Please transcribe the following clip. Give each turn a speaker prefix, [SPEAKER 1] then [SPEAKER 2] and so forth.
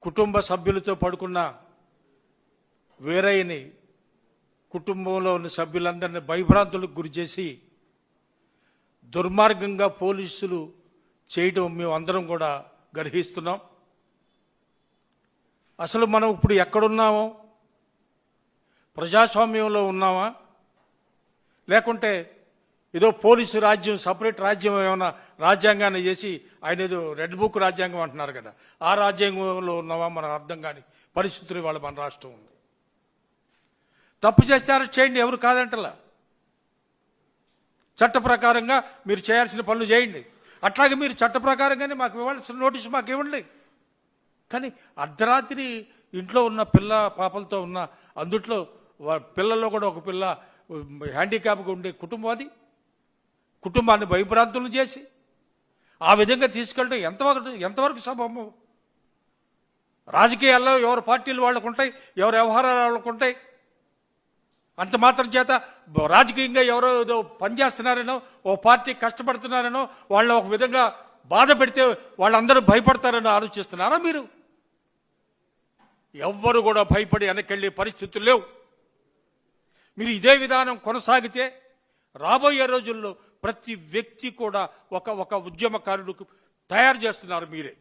[SPEAKER 1] కుటుంబ సభ్యులతో పడుకున్న వేరైని కుటుంబంలో ఉన్న సభ్యులందరినీ భయభ్రాంతులకు గురి చేసి దుర్మార్గంగా పోలీసులు చేయడం మేము అందరం కూడా గర్హిస్తున్నాం. అసలు మనం ఇప్పుడు ఎక్కడున్నామో, ప్రజాస్వామ్యంలో ఉన్నామా, లేకుంటే ఏదో పోలీసు రాజ్యం సపరేట్ రాజ్యం ఏమైనా రాజ్యాంగాన్ని చేసి ఆయన ఏదో రెడ్ బుక్ రాజ్యాంగం అంటున్నారు కదా, ఆ రాజ్యాంగంలో ఉన్నామా మనకు అర్థం కాని పరిస్థితులు ఇవాళ మన రాష్ట్రం ఉంది. తప్పు చేస్తే అరెస్ట్ చేయండి, ఎవరు కాదంటలా. చట్ట ప్రకారంగా మీరు చేయాల్సిన పనులు చేయండి. అట్లాగే మీరు చట్ట ప్రకారంగానే మాకు ఇవ్వాల్సిన నోటీసు మాకు ఇవ్వండి. కానీ అర్ధరాత్రి ఇంట్లో ఉన్న పిల్ల పాపలతో ఉన్న అందుట్లో పిల్లల్లో కూడా ఒక పిల్ల హ్యాండిక్యాప్గా ఉండే కుటుంబం, అది కుటుంబాన్ని భయభ్రాంతులు చేసి ఆ విధంగా తీసుకెళ్ళడం ఎంతవరకు సంభవం? రాజకీయాల్లో ఎవరి పార్టీలు వాళ్ళకు ఉంటాయి, ఎవరి వ్యవహారాలు వాళ్ళకు ఉంటాయి. అంత మాత్రం చేత రాజకీయంగా ఎవరో ఏదో పనిచేస్తున్నారనో, ఓ పార్టీ కష్టపడుతున్నారనో, వాళ్ళ ఒక విధంగా బాధ పెడితే వాళ్ళందరూ భయపడతారని ఆలోచిస్తున్నారా మీరు? ఎవ్వరు కూడా భయపడి వెనకెళ్ళే పరిస్థితులు లేవు. మీరు ఇదే విధానం కొనసాగితే రాబోయే రోజుల్లో ప్రతి వ్యక్తి కూడా ఒక ఉద్యమకారుడికి తయారు చేస్తున్నారు మీరే.